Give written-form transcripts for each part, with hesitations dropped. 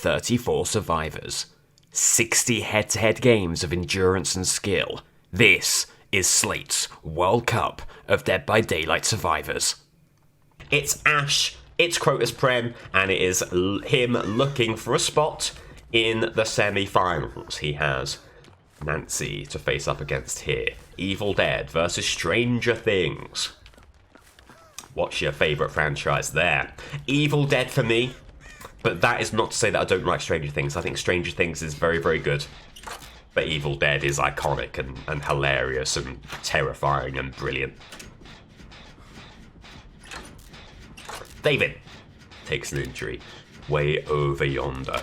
34 survivors. 60 head-to-head games of endurance and skill. This is Slate's World Cup of Dead by Daylight survivors. It's Ash, it's Crotus Prem, and it is him looking for a spot in the semi-finals. He has Nancy to face up against here. Evil Dead versus Stranger Things. What's your favourite franchise there? Evil Dead for me, but that is not to say that I don't like Stranger Things. I think Stranger Things is very, very good. But Evil Dead is iconic and hilarious and terrifying and brilliant. David takes an injury way over yonder.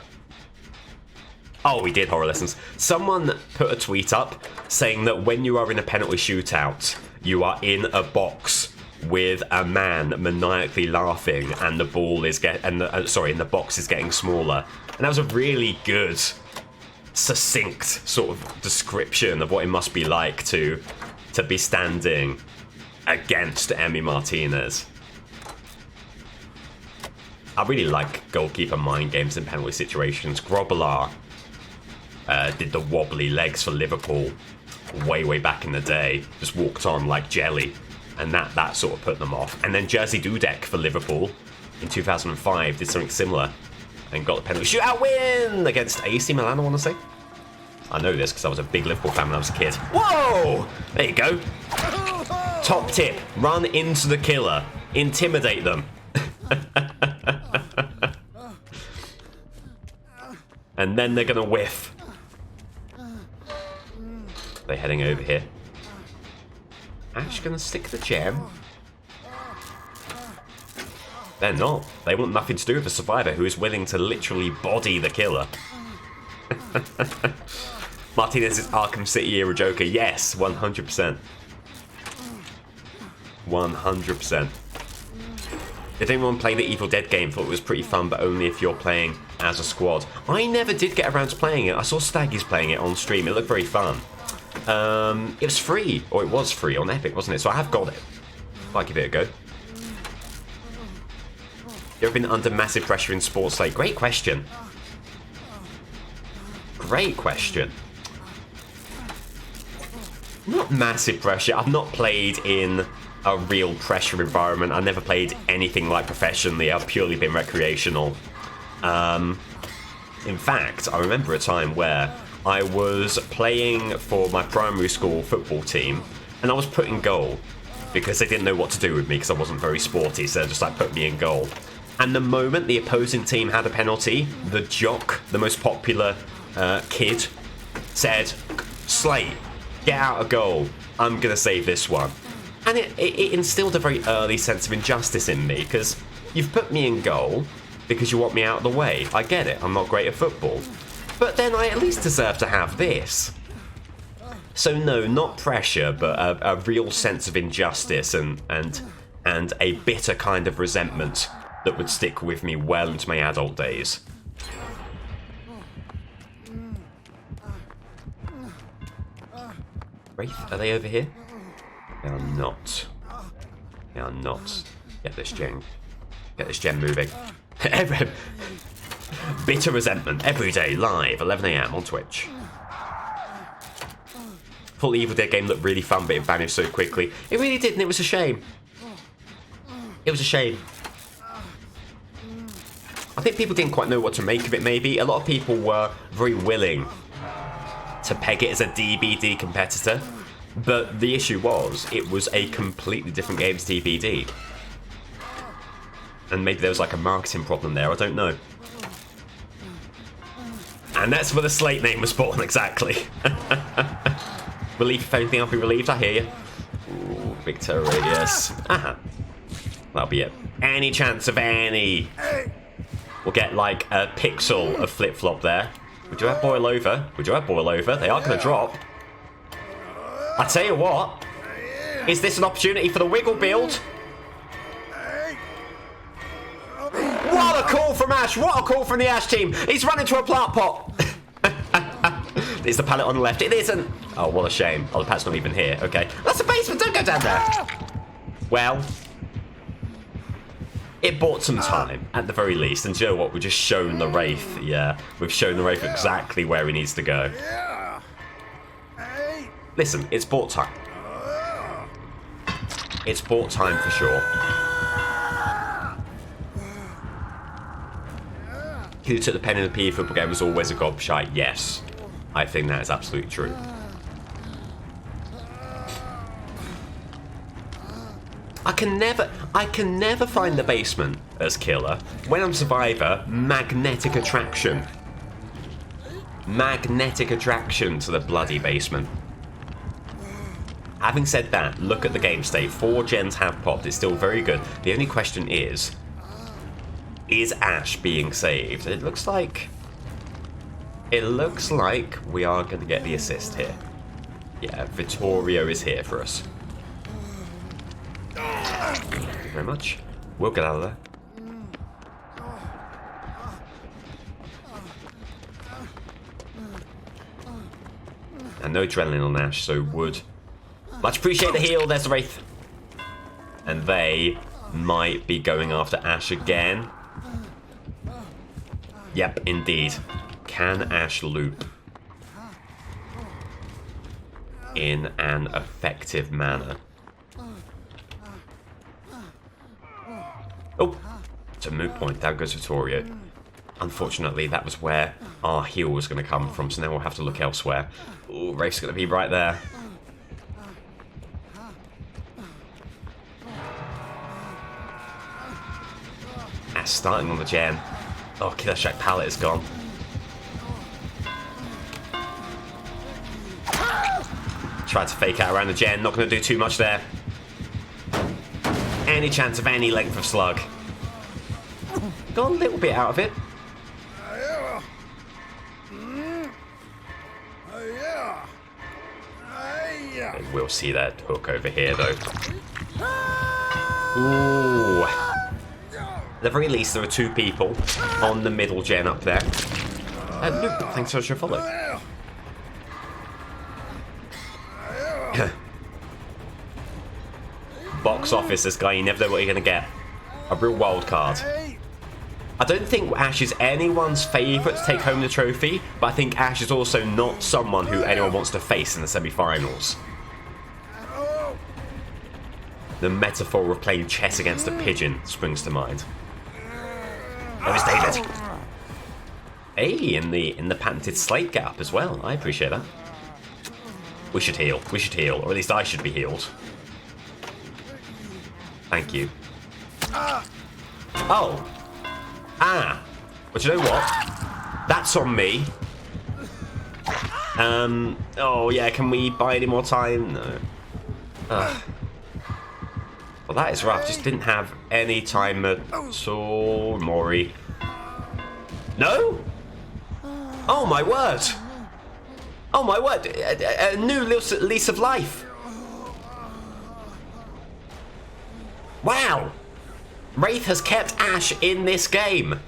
Oh, we did horror lessons. Someone put a tweet up saying that when you are in a penalty shootout, you are in a box with a man maniacally laughing, and the ball is and the box is getting smaller. And that was a really good, succinct sort of description of what it must be like to be standing against Emmy Martinez. I really like goalkeeper mind games in penalty situations. Grobbelaar did the wobbly legs for Liverpool way back in the day. Just walked on like jelly, and that sort of put them off. And then Jerzy Dudek for Liverpool in 2005 did something similar and got the penalty shootout win against AC Milan, I want to say. I know this because I was a big Liverpool fan when I was a kid. Whoa! There you go. Top tip, run into the killer. Intimidate them. And then they're going to whiff. They're heading over here. Ash going to stick the gem? They're not. They want nothing to do with the survivor who is willing to literally body the killer. Martinez's Arkham City era Joker. Yes, 100%. 100%. Did anyone play the Evil Dead game? Thought it was pretty fun, but only if you're playing as a squad. I never did get around to playing it. I saw Staggy's playing it on stream. It looked very fun. It was free, or it was free on Epic, wasn't it? So I have got it. Might give it a go. You ever been under massive pressure in sports? Like, great question. Great question. Not massive pressure. I've not played in a real pressure environment. I've never played anything like professionally. I've purely been recreational. In fact, I remember a time where I was playing for my primary school football team, and I was put in goal because they didn't know what to do with me because I wasn't very sporty, so they just like put me in goal. And the moment the opposing team had a penalty, the jock, the most popular kid, said, "Slate, get out of goal. I'm gonna save this one." And it instilled a very early sense of injustice in me, because you've put me in goal because you want me out of the way. I get it, I'm not great at football. But then I at least deserve to have this. So no, not pressure, but a real sense of injustice and a bitter kind of resentment that would stick with me well into my adult days. Wraith, are they over here? They are not. They are not. Get this gem. Get this gem moving. Bitter resentment every day live, 11 AM on Twitch. Thought the Evil Dead game looked really fun, but it vanished so quickly. It really did, and it was a shame. It was a shame. I think people didn't quite know what to make of it, maybe. A lot of people were very willing to peg it as a DBD competitor, but the issue was, it was a completely different game to DBD. And maybe there was like a marketing problem there, I don't know. And that's where the Slate name was born, exactly. Relief, if anything, I'll be relieved, I hear you. Ooh, victorious. Aha. That'll be it. Any chance of any. We'll get like a pixel of flip-flop there. Would you have boil over? Would you have boil over? They are going to drop. I tell you what. Is this an opportunity for the wiggle build? What a call from Ash! What a call from the Ash team! He's run into a plant pot! Is the pallet on the left? It isn't! Oh, what a shame. Oh, the pallet's not even here. Okay. That's the basement! Don't go down there! Well. It bought some time, at the very least. And do you know what? We've just shown the Wraith. Yeah, we've shown the Wraith exactly where he needs to go. Listen, it's bought time. It's bought time for sure. Who took the pen in the PE football game was always a gobshite. Yes, I think that is absolutely true. I can never find the basement as killer. When I'm Survivor, magnetic attraction. Magnetic attraction to the bloody basement. Having said that, look at the game state. 4 gens have popped. It's still very good. The only question is Ash being saved? It looks like we are going to get the assist here. Yeah, Vittorio is here for us. Thank you very much. We'll get out of there. And no adrenaline on Ash, so would much appreciate the heal. There's the Wraith. And they might be going after Ash again. Yep, indeed. Can Ash loop in an effective manner? Oh, it's a moot point. Down goes Vittorio. Unfortunately, that was where our heal was going to come from, so now we'll have to look elsewhere. Oh, Wraith's going to be right there. Ash starting on the gen. Oh, Killer Shack pallet is gone. Tried to fake out around the gen, not going to do too much there. Any chance of any length of slug. Got a little bit out of it. We'll see that hook over here, though. Ooh. At the very least, there are 2 people on the middle gen up there. Luke, thanks so much for follow. Box office, this guy, you never know what you're going to get. A real wild card. I don't think Ash is anyone's favourite to take home the trophy, but I think Ash is also not someone who anyone wants to face in the semi-finals. The metaphor of playing chess against a pigeon springs to mind. Oh, it's David. Hey, in the patented slate gap as well. I appreciate that. We should heal. We should heal, or at least I should be healed. Thank you. Oh. Ah. But you know what? That's on me. Oh, yeah, can we buy any more time? No. Well, that is rough. Just didn't have any time at all. Mori. No? Oh, my word. Oh, my word. A new lease of life. Wow. Wraith has kept Ash in this game.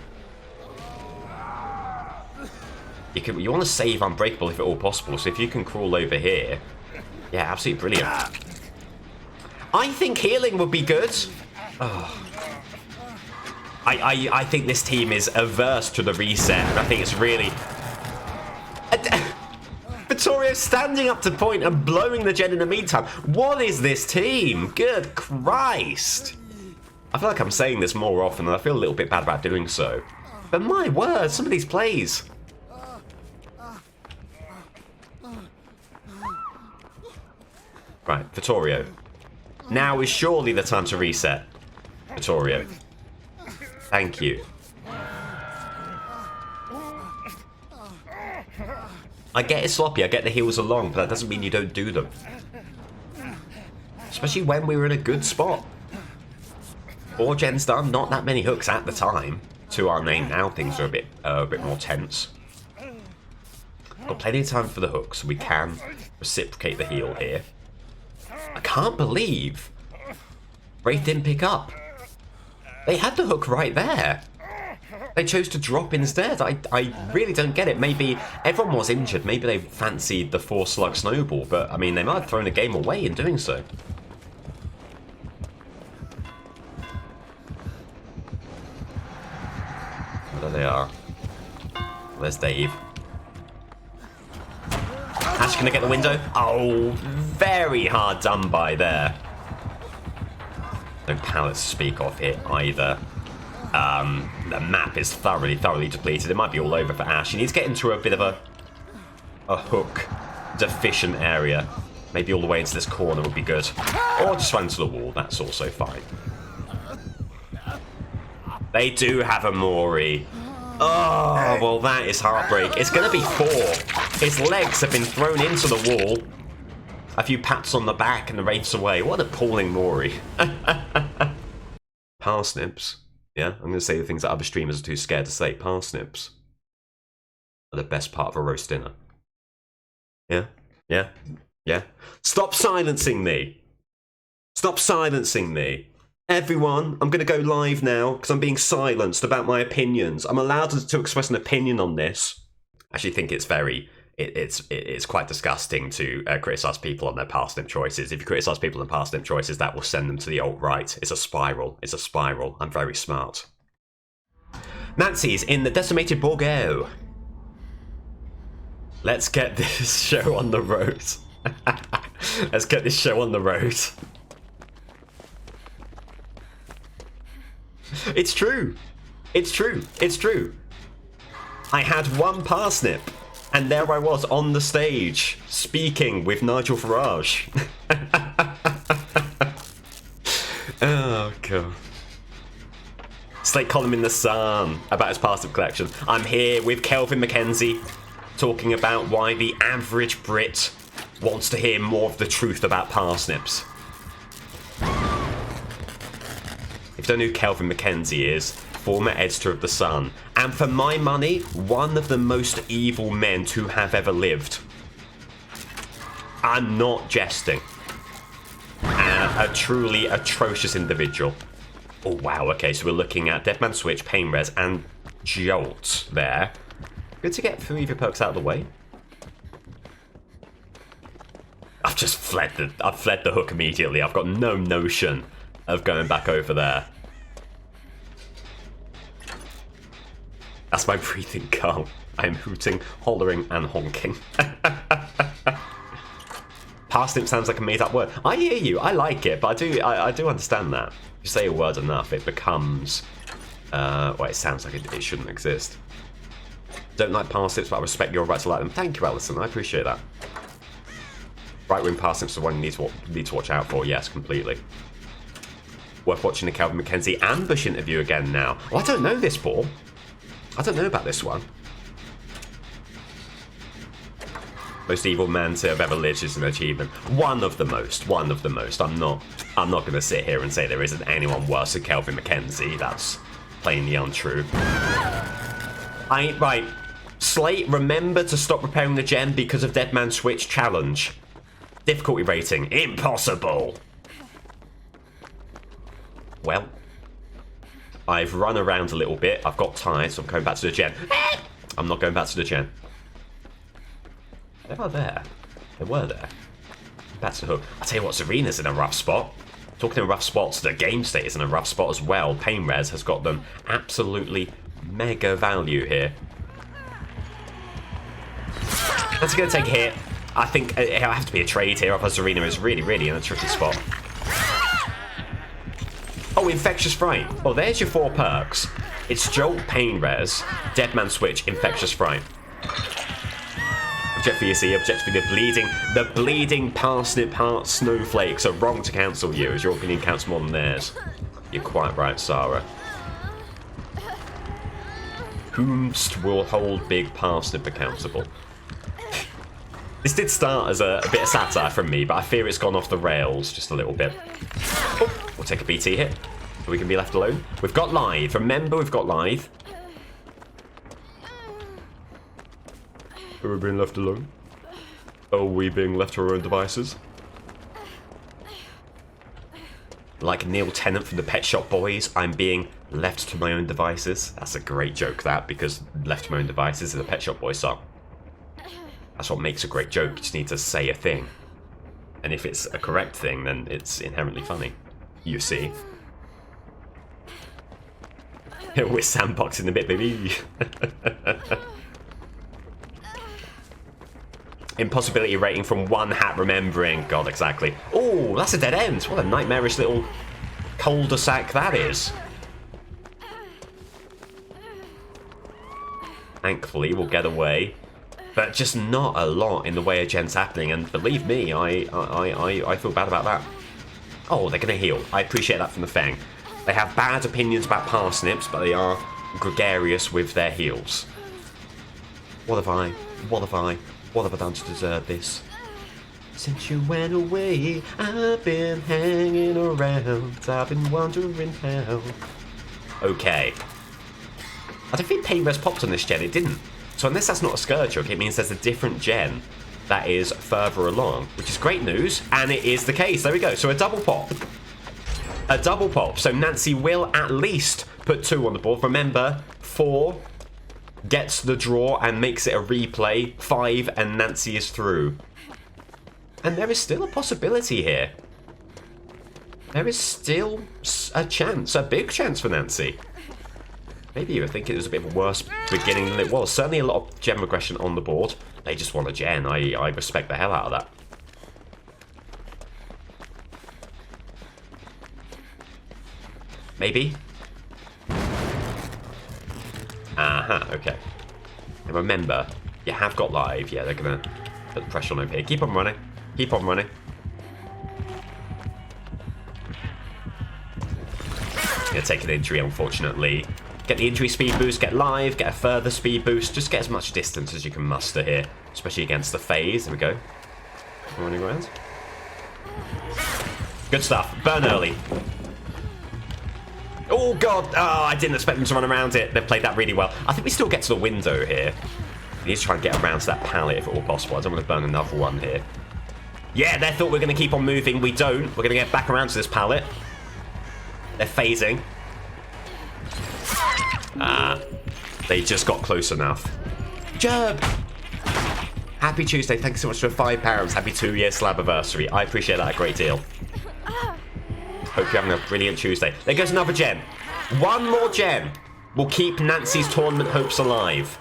You want to save Unbreakable if at all possible, so if you can crawl over here. Yeah, absolutely brilliant. I think healing would be good. Oh. I think this team is averse to the reset. I think it's really... Vittorio standing up to point and blowing the gen in the meantime. What is this team? Good Christ. I feel like I'm saying this more often, and I feel a little bit bad about doing so. But my word, some of these plays. Right, Vittorio. Now is surely the time to reset. Vittorio. Thank you. I get it's sloppy, I get the heals are long, but that doesn't mean you don't do them. Especially when we were in a good spot. 4 gens done, not that many hooks at the time. To our name now, things are a bit more tense. Got plenty of time for the hook, so we can reciprocate the heal here. I can't believe Wraith didn't pick up. They had the hook right there. They chose to drop instead. I really don't get it. Maybe everyone was injured. Maybe they fancied the 4-slug snowball. But, I mean, they might have thrown the game away in doing so. they are. There's Dave. Ash, can I get the window? Oh, very hard done by there. No pallets to speak of here either. The map is thoroughly depleted. It might be all over for Ash. He needs to get into a bit of a hook deficient area. Maybe all the way into this corner would be good. Or just run to the wall. That's also fine. They do have a Mori. Oh, well, that is heartbreak. It's going to be 4. His legs have been thrown into the wall. A few pats on the back and the race away. What an appalling Mori. Parsnips. Yeah, I'm going to say the things that other streamers are too scared to say. Parsnips are the best part of a roast dinner. Yeah, yeah, yeah. Stop silencing me. Stop silencing me. Everyone, I'm going to go live now because I'm being silenced about my opinions. I'm allowed to express an opinion on this. I actually think it's it's quite disgusting to criticise people on their parsnip choices. If you criticise people on parsnip choices, that will send them to the alt-right. It's a spiral. It's a spiral. I'm very smart. Nancy's in the decimated Borgo. Let's get this show on the road. Let's get this show on the road. It's true. It's true. It's true. I had one parsnip, and there I was on the stage, speaking with Nigel Farage. Oh, God. Slate column in the Sun about his parsnip collection. I'm here with Kelvin McKenzie, talking about why the average Brit wants to hear more of the truth about parsnips. If you don't know who Kelvin McKenzie is, former editor of The Sun, and for my money, one of the most evil men to have ever lived. I'm not jesting. A truly atrocious individual. Oh wow, okay, so we're looking at Deadman Switch, Pain Res, and Jolt there. Good to get 3 of your perks out of the way. I've just fled the hook immediately. I've got no notion of going back over there. That's my breathing calm. I am hooting, hollering, and honking. Parsnip sounds like a made-up word. I hear you. I like it, but I do understand that. If you say a word enough, it becomes... well, it sounds like it shouldn't exist. Don't like parsnips, but I respect your right to like them. Thank you, Alison. I appreciate that. Right-wing parsnips are one you need to watch out for. Yes, completely. Worth watching the Calvin McKenzie ambush interview again now. Oh, I don't know this, Paul. I don't know about this one. Most evil man to have ever lived is an achievement. One of the most. One of the most. I'm not going to sit here and say there isn't anyone worse than Calvin McKenzie. That's plainly untrue. Right. Slate, remember to stop repairing the gen because of Deadman Switch challenge. Difficulty rating, impossible. Well, I've run around a little bit. I've got tired, so I'm going back to the gen. I'm not going back to the gen. They were there. They were there. Back to the hook. I tell you what, Serena's in a rough spot. Talking of rough spots, the game state is in a rough spot as well. Pain Res has got them absolutely mega value here. That's going to take a hit. I think it'll have to be a trade here, otherwise Serena is really in a tricky spot. Oh, Infectious Fright. Oh, there's your 4 perks. It's Jolt, Pain Res, Deadman Switch, Infectious Fright. Object for you see, object for the bleeding parsnip heart snowflakes are wrong to cancel you, as your opinion counts more than theirs. You're quite right, Sarah. Whomst will hold big parsnip accountable. This did start as a bit of satire from me, but I fear it's gone off the rails just a little bit. Oh, we'll take a BT hit, so we can be left alone. We've got live. Remember, we've got live. Are we being left alone? Are we being left to our own devices? Like Neil Tennant from the Pet Shop Boys, I'm being left to my own devices. That's a great joke, that, because Left to My Own Devices is a Pet Shop Boys song. That's what makes a great joke. You just need to say a thing. And if it's a correct thing, then it's inherently funny. You see. We're sandboxing a bit, baby. Impossibility rating from 1 hat remembering. God, exactly. Oh, that's a dead end. What a nightmarish little cul-de-sac that is. Thankfully, we'll get away. But just not a lot in the way of gens happening. And believe me, I feel bad about that. Oh, they're going to heal. I appreciate that from the Fang. They have bad opinions about parsnips, but they are gregarious with their heals. What have I done to deserve this? Since you went away, I've been hanging around. I've been wondering how. Okay. I don't think Pain Res popped on this gen, it didn't. So unless that's not a Scourge hook, it means there's a different gen that is further along, which is great news, and it is the case. There we go. So a double pop. A double pop. So Nancy will at least put 2 on the board. Remember, 4 gets the draw and makes it a replay. 5 and Nancy is through. And there is still a possibility here. There is still a chance, a big chance for Nancy. Maybe you were thinking it was a bit of a worse beginning than it was. Certainly a lot of gem regression on the board. They just want a gen. I respect the hell out of that. Maybe? Aha, okay. And remember, you have got live. Yeah, they're going to put the pressure on over here. Keep on running. Keep on running. Gonna take an injury, unfortunately. Get the injury speed boost, get live, get a further speed boost. Just get as much distance as you can muster here, especially against the phase. There we go. Running around. Good stuff. Burn early. Oh, God. Oh, I didn't expect them to run around it. They played that really well. I think we still get to the window here. We need to try and get around to that pallet if at all possible. I don't want to burn another one here. Yeah, they thought we were going to keep on moving. We don't. We're going to get back around to this pallet. They're phasing. Ah, they just got close enough. Jug! Happy Tuesday. Thanks so much for £5. Happy 2-year Slabversary. I appreciate that a great deal. Hope you're having a brilliant Tuesday. There goes another gem. One more gem will keep Nancy's tournament hopes alive.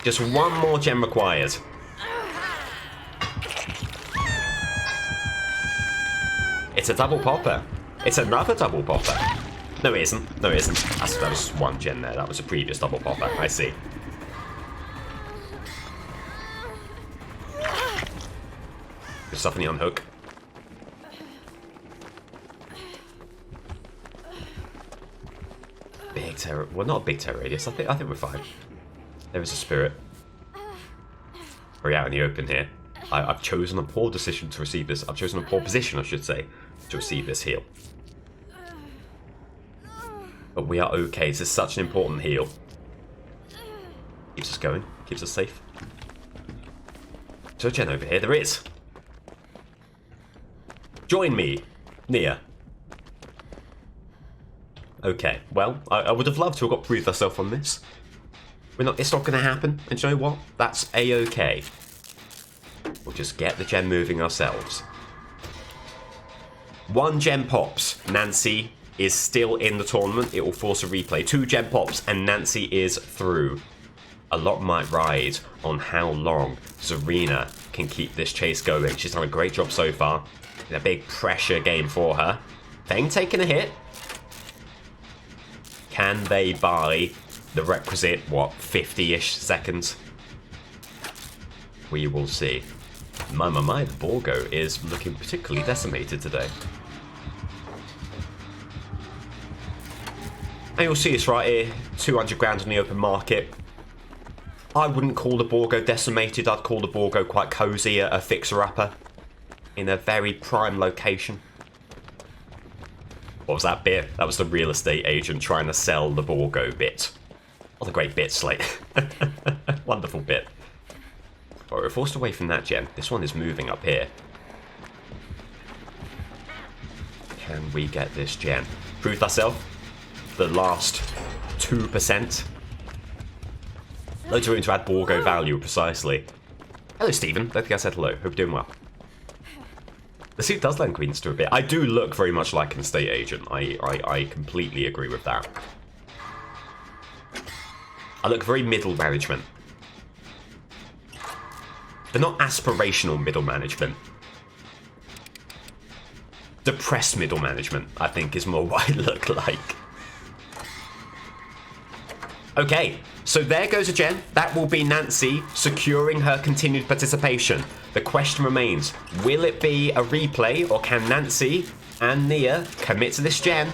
Just one more gem required. It's a double popper. It's another double popper. No, it isn't. No, it isn't. That was one gen there. That was a previous double popper. I see. Good stuff in the unhook. Big terror. Well, not a big terror radius. I think we're fine. There is a spirit. We're out in the open here. I've chosen a poor decision to receive this. I've chosen a poor position, I should say, to receive this heal. But we are okay. This is such an important heal. Keeps us going. Keeps us safe. So, gen over here. There is. Join me, Nia. Okay. Well, I would have loved to have got proved ourselves on this. It's not going to happen. And you know what? That's a-okay. We'll just get the gem moving ourselves. 1 gem pops. Nancy is still in the tournament. It will force a replay. 2 gem pops and Nancy is through. A lot might ride on how long Zarina can keep this chase going. She's done a great job so far. A big pressure game for her. Feng taking a hit. Can they buy the requisite, what, 50-ish seconds? We will see. My, the Borgo is looking particularly decimated today. And you'll see this right here, 200 grand on the open market. I wouldn't call the Borgo decimated, I'd call the Borgo quite cozy, a fixer-upper. In a very prime location. What was that bit? That was the real estate agent trying to sell the Borgo bit. What a great bit, Slate. Wonderful bit. Alright, we're forced away from that gem. This one is moving up here. Can we get this gem? Proved ourselves. The last 2%. Loads of room to add Borgo value, precisely. Hello, Stephen. Don't think I said hello. Hope you're doing well. The suit does lend Queens to a bit. I do look very much like an estate agent. I completely agree with that. I look very middle management. But not aspirational middle management. Depressed middle management, I think, is more what I look like. Okay, so there goes a gen. That will be Nancy securing her continued participation. The question remains, will it be a replay, or can Nancy and Nia commit to this gen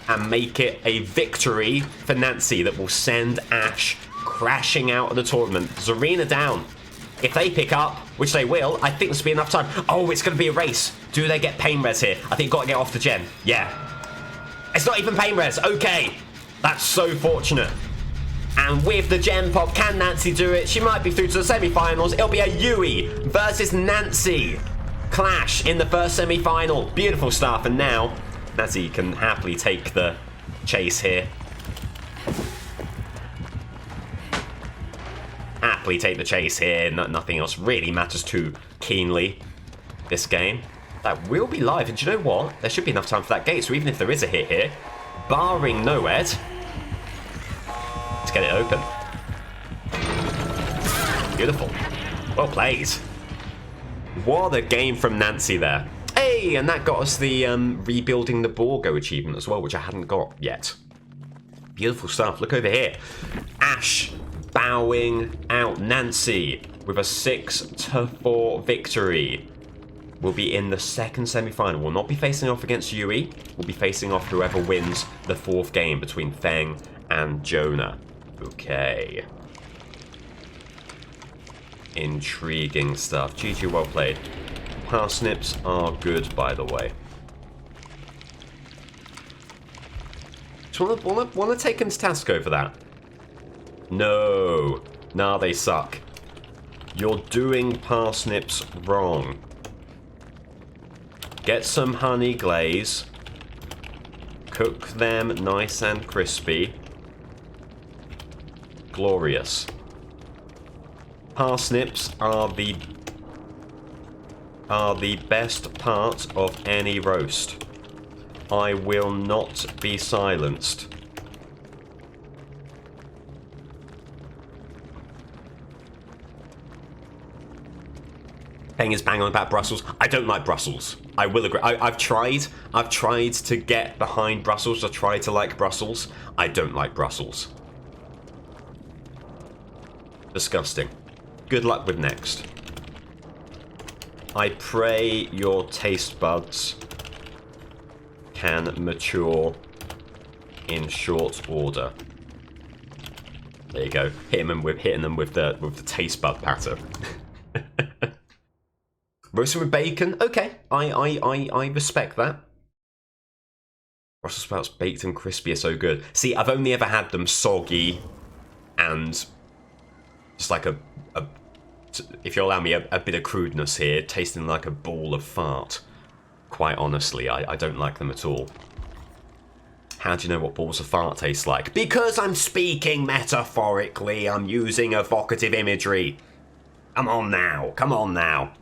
and make it a victory for Nancy that will send Ash crashing out of the tournament? Zarina down. If they pick up, which they will, I think this will be enough time. Oh, it's going to be a race. Do they get pain res here? I think you've got to get off the gen. Yeah. It's not even pain res. Okay. That's so fortunate. And with the gen pop, can Nancy do it? She might be through to the semi-finals. It'll be a Yui versus Nancy clash in the first semi-final. Beautiful stuff. And now Nancy can happily take the chase here. Happily take the chase here. Nothing else really matters too keenly this game. That will be live. And do you know what? There should be enough time for that gate. So even if there is a hit here, barring Noed, let's get it open. Beautiful. Well played. What a game from Nancy there. Hey, and that got us the rebuilding the Borgo achievement as well, which I hadn't got yet. Beautiful stuff. Look over here. Ash bowing out Nancy with a 6-4 victory. We'll be in the second semi-final. We'll not be facing off against Yui. We'll be facing off whoever wins the fourth game between Feng and Jonah. Okay. Intriguing stuff. GG, well played. Parsnips are good, by the way. Do you want to take him to task over that? No. Nah, they suck. You're doing parsnips wrong. Get some honey glaze. Cook them nice and crispy. Glorious. Parsnips are the best part of any roast. I will not be silenced. Thing is bang on about Brussels. I don't like Brussels. I will agree. I've tried to get behind Brussels. I've tried to like Brussels. I don't like Brussels. Disgusting. Good luck with next. I pray your taste buds can mature in short order. There you go. Hitting them with the taste bud pattern. Roasted with bacon? Okay. I respect that. Brussels sprouts baked and crispy are so good. See, I've only ever had them soggy and just like if you'll allow me a bit of crudeness here, tasting like a ball of fart. Quite honestly, I don't like them at all. How do you know what balls of fart taste like? Because I'm speaking metaphorically. I'm using evocative imagery. Come on now. Come on now.